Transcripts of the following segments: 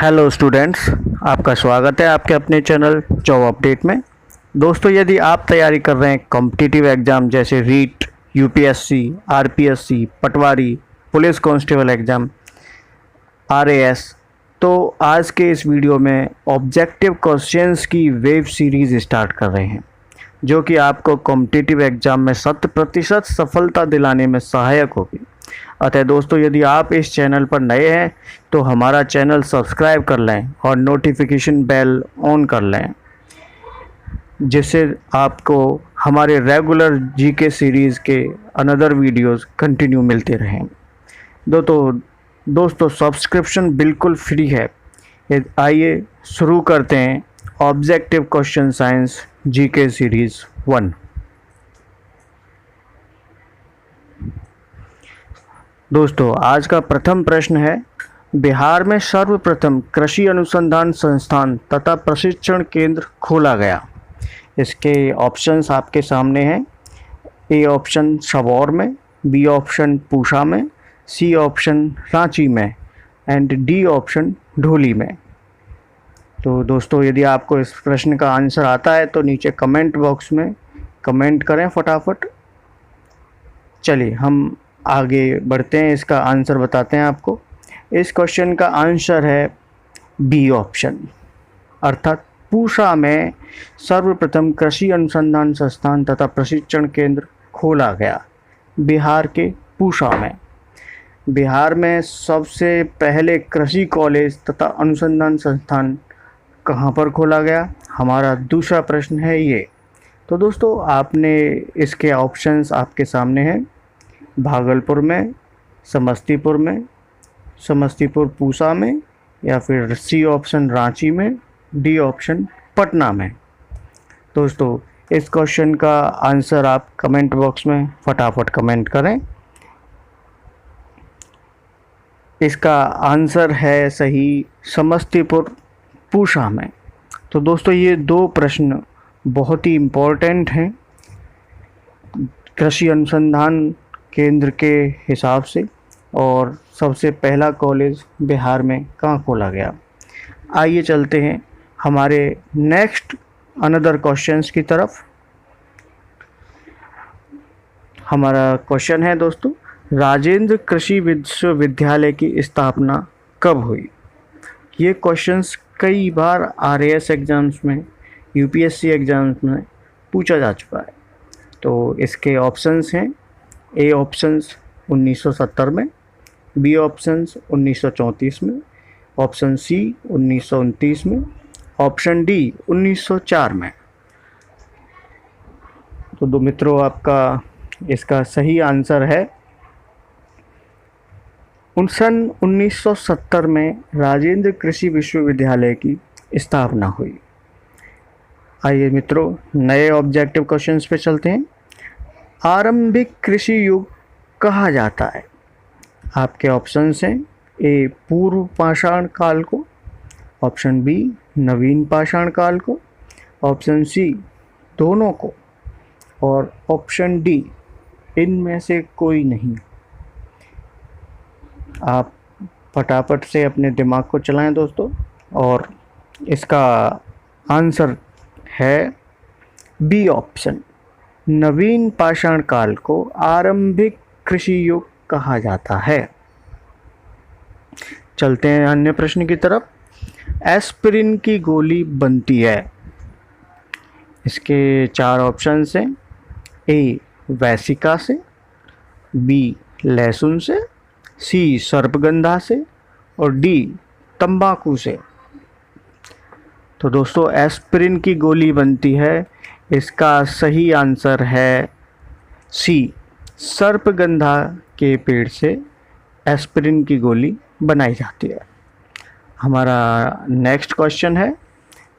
Hello students, आपका स्वागत है आपके अपने चैनल जॉब अपडेट में। दोस्तों, यदि आप तैयारी कर रहे हैं कॉम्पिटिटिव एग्ज़ाम जैसे रीट, यूपीएससी, आरपीएससी, पटवारी, पुलिस कांस्टेबल एग्ज़ाम, आरएएस, तो आज के इस वीडियो में ऑब्जेक्टिव क्वेश्चंस की वेब सीरीज़ स्टार्ट कर रहे हैं जो कि आपको कॉम्पिटिटिव एग्ज़ाम में 100% सफलता दिलाने में सहायक होगी। अतः दोस्तों, यदि आप इस चैनल पर नए हैं तो हमारा चैनल सब्सक्राइब कर लें और नोटिफिकेशन बेल ऑन कर लें, जिससे आपको हमारे रेगुलर जीके सीरीज़ के अनदर वीडियोस कंटिन्यू मिलते रहें। दोस्तों सब्सक्रिप्शन बिल्कुल फ्री है। आइए शुरू करते हैं objective question science GK series 1। दोस्तों, आज का प्रथम प्रश्न है, बिहार में सर्वप्रथम कृषि अनुसंधान संस्थान तथा प्रशिक्षण केंद्र खोला गया। इसके ऑप्शंस आपके सामने हैं। ए ऑप्शन सबौर में, बी ऑप्शन पूसा में, सी ऑप्शन रांची में एंड डी ऑप्शन ढोली में। तो दोस्तों, यदि आपको इस प्रश्न का आंसर आता है तो नीचे कमेंट बॉक्स में कमेंट करें फटाफट। चलिए हम आगे बढ़ते हैं, इसका आंसर बताते हैं आपको। इस क्वेश्चन का आंसर है बी ऑप्शन, अर्थात पूसा में सर्वप्रथम कृषि अनुसंधान संस्थान तथा प्रशिक्षण केंद्र खोला गया। बिहार के पूसा में, बिहार में सबसे पहले कृषि कॉलेज तथा अनुसंधान संस्थान कहाँ पर खोला गया? हमारा दूसरा प्रश्न है ये। तो दोस्तों, आपने इसके ऑप्शंस आपके सामने हैं। भागलपुर में, समस्तीपुर पूसा में, या फिर सी ऑप्शन रांची में, डी ऑप्शन पटना में। दोस्तों, इस क्वेश्चन का आंसर आप कमेंट बॉक्स में फटाफट कमेंट करें। इसका आंसर है सही समस्तीपुर पूसा में। तो दोस्तों, ये दो प्रश्न बहुत ही इम्पोर्टेंट हैं कृषि अनुसंधान केंद्र के हिसाब से, और सबसे पहला कॉलेज बिहार में कहाँ खोला गया। आइए चलते हैं हमारे नेक्स्ट अनदर क्वेश्चंस की तरफ। हमारा क्वेश्चन है दोस्तों, राजेंद्र कृषि विश्वविद्यालय की स्थापना कब हुई? ये क्वेश्चंस कई बार आरएएस एग्ज़ाम्स में, यूपीएससी एग्ज़ाम्स में पूछा जा चुका है। तो इसके ऑप्शंस हैं, ए ऑप्शंस 1970 में, बी ऑप्शंस 1934 में, ऑप्शन सी 1929 में, ऑप्शन डी 1904 में। तो दो मित्रों, आपका इसका सही आंसर है सन 1970 में राजेंद्र कृषि विश्वविद्यालय की स्थापना हुई। आइए मित्रों, नए ऑब्जेक्टिव क्वेश्चंस पे चलते हैं। आरंभिक कृषि युग कहा जाता है? आपके ऑप्शंस हैं, ए पूर्व पाषाण काल को, ऑप्शन बी नवीन पाषाण काल को, ऑप्शन सी दोनों को, और ऑप्शन डी इनमें से कोई नहीं। आप फटाफट से अपने दिमाग को चलाएं दोस्तों, और इसका आंसर है बी ऑप्शन, नवीन पाषाण काल को आरंभिक कृषि युग कहा जाता है। चलते हैं अन्य प्रश्न की तरफ। एस्पिरिन की गोली बनती है। इसके चार ऑप्शंस हैं, ए वैसिका से, बी लहसुन से, सी सर्पगंधा से, और डी तंबाकू से। तो दोस्तों, एस्पिरिन की गोली बनती है, इसका सही आंसर है सी, सर्पगंधा के पेड़ से एस्पिरिन की गोली बनाई जाती है। हमारा नेक्स्ट क्वेश्चन है,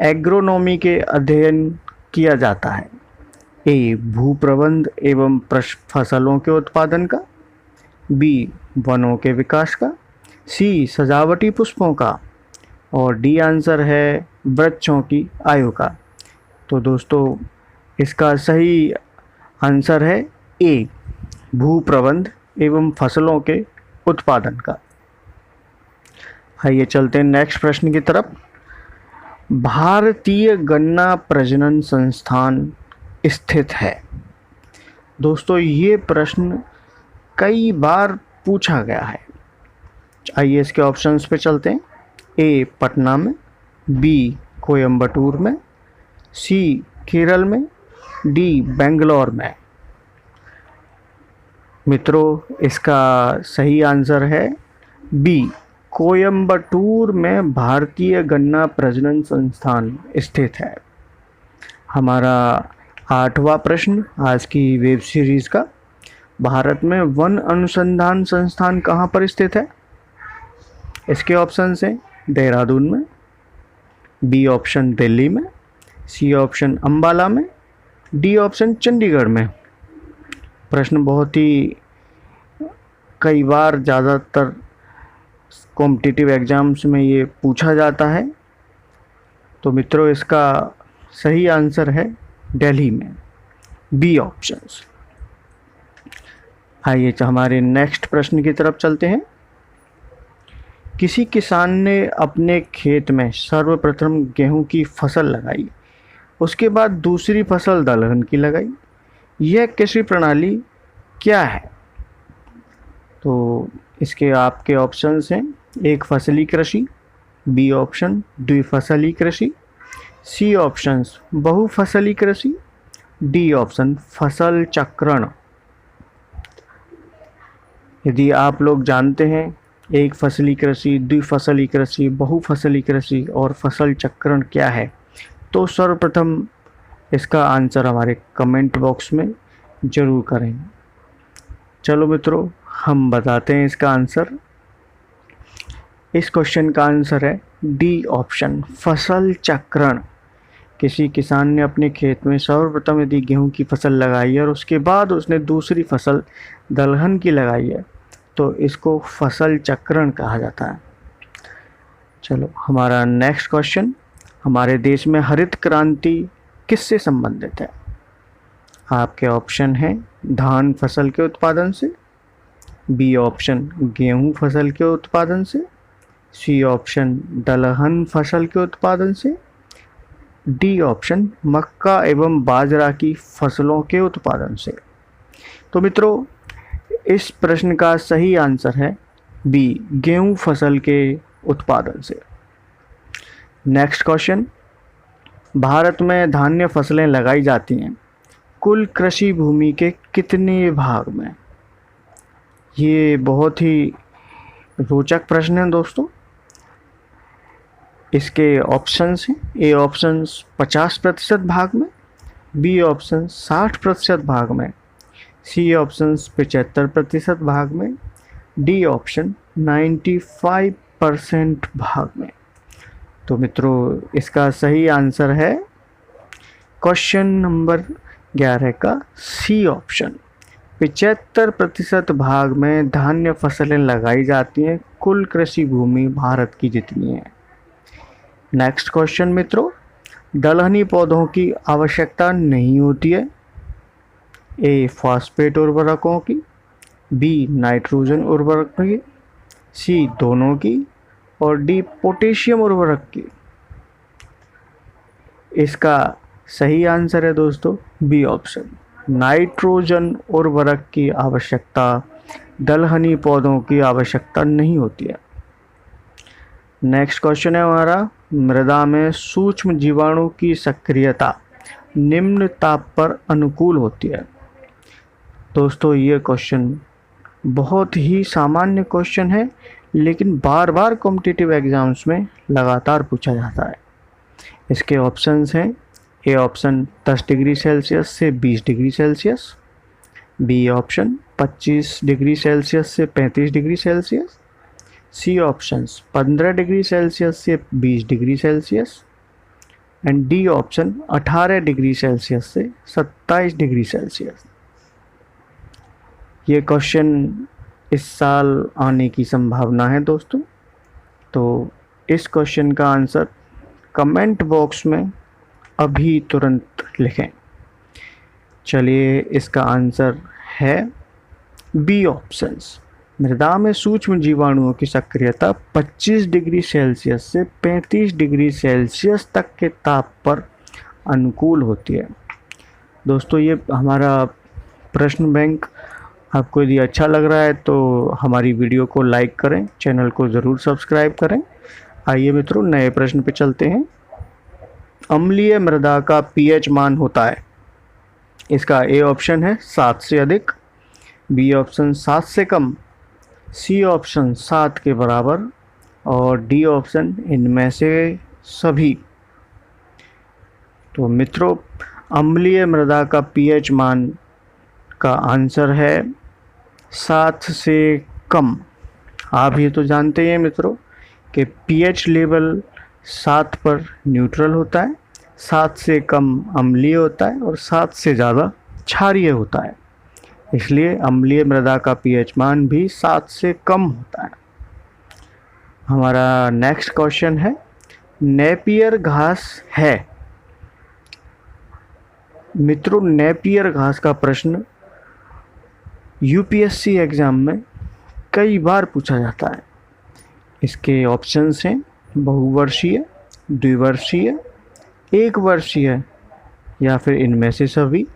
एग्रोनॉमी के अध्ययन किया जाता है। ए भू प्रबंध एवं फसलों के उत्पादन का, बी वनों के विकास का, सी सजावटी पुष्पों का, और डी आंसर है वृक्षों की आयु का। तो दोस्तों, इसका सही आंसर है ए भू प्रबंध एवं फसलों के उत्पादन का। आइए चलते हैं नेक्स्ट प्रश्न की तरफ। भारतीय गन्ना प्रजनन संस्थान स्थित है। दोस्तों ये प्रश्न कई बार पूछा गया है। आइए इसके ऑप्शंस पे चलते हैं। ए पटना में, बी कोयम्बटूर में, सी केरल में, डी बेंगलोर में। मित्रों इसका सही आंसर है बी, कोयम्बटूर में भारतीय गन्ना प्रजनन संस्थान स्थित है। हमारा 8वां प्रश्न आज की वेब सीरीज का, भारत में वन अनुसंधान संस्थान कहाँ पर स्थित है? इसके ऑप्शन हैं देहरादून में, बी ऑप्शन दिल्ली में, सी ऑप्शन अंबाला में, डी ऑप्शन चंडीगढ़ में। प्रश्न बहुत ही कई बार ज़्यादातर कॉम्पिटिटिव एग्जाम्स में ये पूछा जाता है। तो मित्रों इसका सही आंसर है दिल्ली में, बी ऑप्शंस। आइए हमारे नेक्स्ट प्रश्न की तरफ चलते हैं। किसी किसान ने अपने खेत में सर्वप्रथम गेहूं की फसल लगाई, उसके बाद दूसरी फसल दलहन की लगाई। यह कृषि प्रणाली क्या है? तो इसके आपके ऑप्शंस हैं एक फसली कृषि, बी ऑप्शन द्विफसली कृषि, सी ऑप्शन बहुफसली कृषि, डी ऑप्शन फसल चक्रण। यदि आप लोग जानते हैं एक फसली कृषि, द्विफसली कृषि, बहुफसली कृषि और फसल चक्रण क्या है, तो सर्वप्रथम इसका आंसर हमारे कमेंट बॉक्स में ज़रूर करें। चलो मित्रों हम बताते हैं इसका आंसर। इस क्वेश्चन का आंसर है डी ऑप्शन फसल चक्रण। किसी किसान ने अपने खेत में सर्वप्रथम यदि गेहूं की फसल लगाई है और उसके बाद उसने दूसरी फसल दलहन की लगाई है, तो इसको फसल चक्रण कहा जाता है। चलो हमारा नेक्स्ट क्वेश्चन, हमारे देश में हरित क्रांति किससे संबंधित है? आपके ऑप्शन हैं धान फसल के उत्पादन से, बी ऑप्शन गेहूं फसल के उत्पादन से, सी ऑप्शन दलहन फसल के उत्पादन से, डी ऑप्शन मक्का एवं बाजरा की फसलों के उत्पादन से। तो मित्रों इस प्रश्न का सही आंसर है बी, गेहूं फसल के उत्पादन से। नेक्स्ट क्वेश्चन, भारत में धान्य फसलें लगाई जाती हैं कुल कृषि भूमि के कितने भाग में? ये बहुत ही रोचक प्रश्न है दोस्तों। इसके ऑप्शंस हैं ए ऑप्शन 50% भाग में, बी ऑप्शन 60% भाग में, सी ऑप्शन 75% भाग में, डी ऑप्शन 95% भाग में। तो मित्रों इसका सही आंसर है क्वेश्चन नंबर 11 का सी ऑप्शन, 75% भाग में धान्य फसलें लगाई जाती हैं कुल कृषि भूमि भारत की जितनी है। नेक्स्ट क्वेश्चन मित्रों, दलहनी पौधों की आवश्यकता नहीं होती है। ए फॉस्फेट उर्वरकों की, बी नाइट्रोजन उर्वरक की, सी दोनों की और डी पोटेशियम उर्वरक की। इसका सही आंसर है दोस्तों बी ऑप्शन, नाइट्रोजन उर्वरक की आवश्यकता दलहनी पौधों की आवश्यकता नहीं होती है। नेक्स्ट क्वेश्चन है हमारा, मृदा में सूक्ष्म जीवाणु की सक्रियता निम्न ताप पर अनुकूल होती है। दोस्तों ये क्वेश्चन बहुत ही सामान्य क्वेश्चन है, लेकिन बार बार कॉम्पिटिटिव एग्जाम्स में लगातार पूछा जाता है। इसके ऑप्शंस हैं ए ऑप्शन 10 डिग्री सेल्सियस से 20 degree Celsius, B option 25 degree Celsius से 35 degree Celsius, C options 15 degree Celsius से 20 degree Celsius and D option 18 degree Celsius से 27 डिग्री सेल्सियस। ये क्वेश्चन इस साल आने की संभावना है दोस्तों। तो इस क्वेश्चन का आंसर कमेंट बॉक्स में अभी तुरंत लिखें। चलिए इसका आंसर है बी ऑप्शंस, मृदा में सूक्ष्म जीवाणुओं की सक्रियता 25 डिग्री सेल्सियस से 35 डिग्री सेल्सियस तक के ताप पर अनुकूल होती है। दोस्तों, ये हमारा प्रश्न बैंक आपको यदि अच्छा लग रहा है तो हमारी वीडियो को लाइक करें, चैनल को ज़रूर सब्सक्राइब करें। आइए मित्रों, नए प्रश्न पे चलते हैं। अम्लीय मृदा का पीएच मान होता है। इसका ए ऑप्शन है 7 से अधिक, बी ऑप्शन 7 से कम, सी ऑप्शन 7 के बराबर और डी ऑप्शन इनमें से सभी। तो मित्रों, अम्लीय मृदा का पीएच मान का आंसर है 7 से कम। आप ये तो जानते हैं मित्रों कि पीएच लेवल 7 पर न्यूट्रल होता है, 7 से कम अम्लीय होता है और 7 से ज़्यादा क्षारीय होता है। इसलिए अम्लीय मृदा का पीएच मान भी 7 से कम होता है। हमारा नेक्स्ट क्वेश्चन है, नेपियर घास है। मित्रों, नेपियर घास का प्रश्न यूपीएससी एग्ज़ाम में कई बार पूछा जाता है। इसके ऑप्शंस हैं बहुवर्षीय, द्विवर्षीय, एक वर्षीय या फिर इनमें से सभी।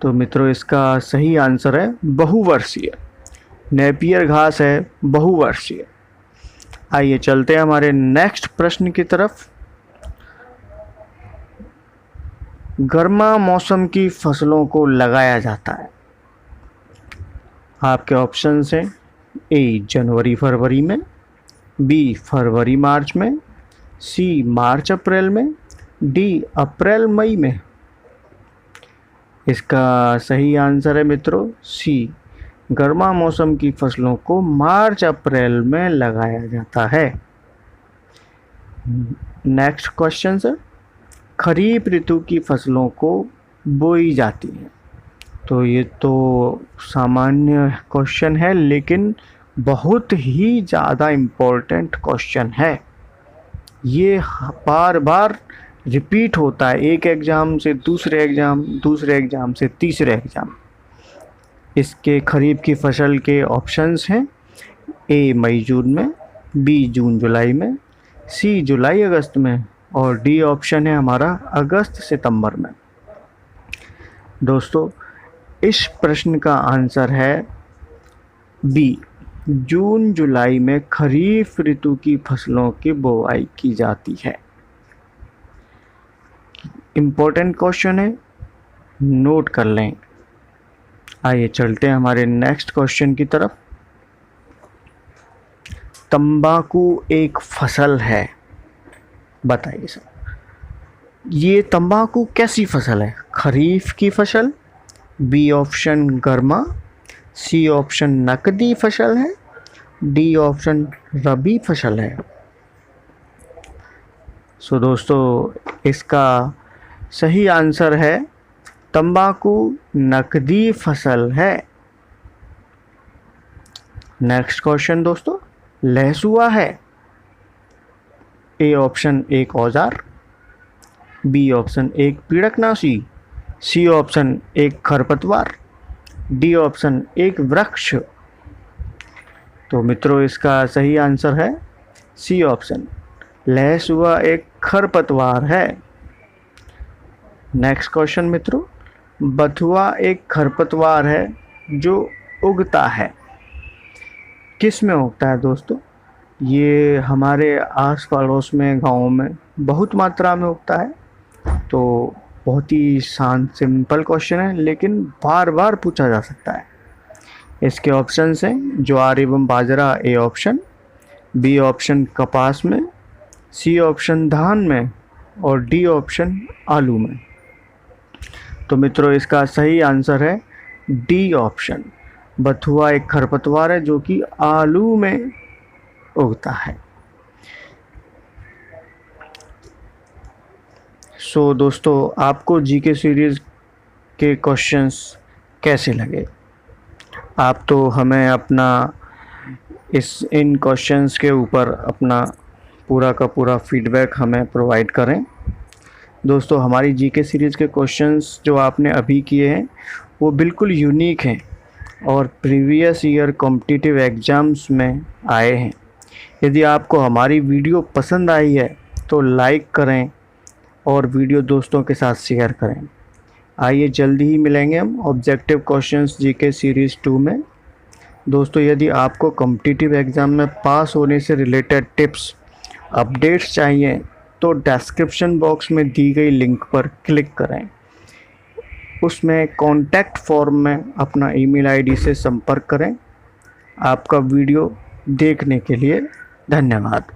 तो मित्रों, इसका सही आंसर है बहुवर्षीय। नेपियर घास है बहुवर्षीय। आइए चलते हैं हमारे नेक्स्ट प्रश्न की तरफ। गर्मा मौसम की फसलों को लगाया जाता है। आपके ऑप्शंस हैं ए जनवरी फरवरी में, बी फरवरी मार्च में, सी मार्च अप्रैल में, डी अप्रैल मई में। इसका सही आंसर है मित्रों सी, गर्मा मौसम की फसलों को मार्च अप्रैल में लगाया जाता है। नेक्स्ट क्वेश्चन है, खरीफ ऋतु की फसलों को बोई जाती है। तो ये तो सामान्य क्वेश्चन है, लेकिन बहुत ही ज़्यादा इम्पोर्टेंट क्वेश्चन है। ये बार बार रिपीट होता है, एक एग्ज़ाम से दूसरे एग्ज़ाम, दूसरे एग्ज़ाम से तीसरे एग्ज़ाम। इसके खरीफ की फसल के ऑप्शंस हैं ए मई जून में, बी जून जुलाई में, सी जुलाई अगस्त में और डी ऑप्शन है हमारा अगस्त सितंबर में। दोस्तों, इस प्रश्न का आंसर है बी, जून जुलाई में खरीफ ऋतु की फसलों की बुआई की जाती है। इम्पोर्टेंट क्वेश्चन है, नोट कर लें। आइए चलते हैं हमारे नेक्स्ट क्वेश्चन की तरफ। तंबाकू एक फसल है, बताइए सर, ये तंबाकू कैसी फसल है? खरीफ की फसल, बी ऑप्शन गर्मा, सी ऑप्शन नकदी फसल है, डी ऑप्शन रबी फसल है। सो दोस्तों, इसका सही आंसर है तंबाकू नकदी फसल है। नेक्स्ट क्वेश्चन दोस्तों, लहसुआ है। ए ऑप्शन एक औजार, बी ऑप्शन एक पीड़कनाशी, सी ऑप्शन एक खरपतवार, डी ऑप्शन एक वृक्ष। तो मित्रों, इसका सही आंसर है सी ऑप्शन, लहसुआ एक खरपतवार है। नेक्स्ट क्वेश्चन मित्रों, बथुआ एक खरपतवार है जो उगता है। किस में उगता है दोस्तों? ये हमारे आस पड़ोस में, गाँव में बहुत मात्रा में उगता है। तो बहुत ही सिंपल क्वेश्चन है, लेकिन बार बार पूछा जा सकता है। इसके ऑप्शंस हैं ज्वार एवं बाजरा ए ऑप्शन, बी ऑप्शन कपास में, सी ऑप्शन धान में और डी ऑप्शन आलू में। तो मित्रों, इसका सही आंसर है डी ऑप्शन, बथुआ एक खरपतवार है जो कि आलू में उगता है। सो दोस्तों, आपको जीके सीरीज़ के क्वेश्चंस कैसे लगे? आप तो हमें अपना इन क्वेश्चंस के ऊपर अपना पूरा का पूरा फीडबैक हमें प्रोवाइड करें। दोस्तों, हमारी जीके सीरीज़ के क्वेश्चंस जो आपने अभी किए हैं वो बिल्कुल यूनिक हैं और प्रीवियस ईयर कॉम्पिटिटिव एग्ज़ाम्स में आए हैं। यदि आपको हमारी वीडियो पसंद आई है तो लाइक करें और वीडियो दोस्तों के साथ शेयर करें। आइए जल्दी ही मिलेंगे हम ऑब्जेक्टिव क्वेश्चंस जीके सीरीज़ 2 में। दोस्तों, यदि आपको कॉम्पिटिटिव एग्ज़ाम में पास होने से रिलेटेड टिप्स अपडेट्स चाहिए तो डिस्क्रिप्शन बॉक्स में दी गई लिंक पर क्लिक करें। उसमें कॉन्टैक्ट फॉर्म में अपना ईमेल आईडी से संपर्क करें। आपका वीडियो देखने के लिए धन्यवाद।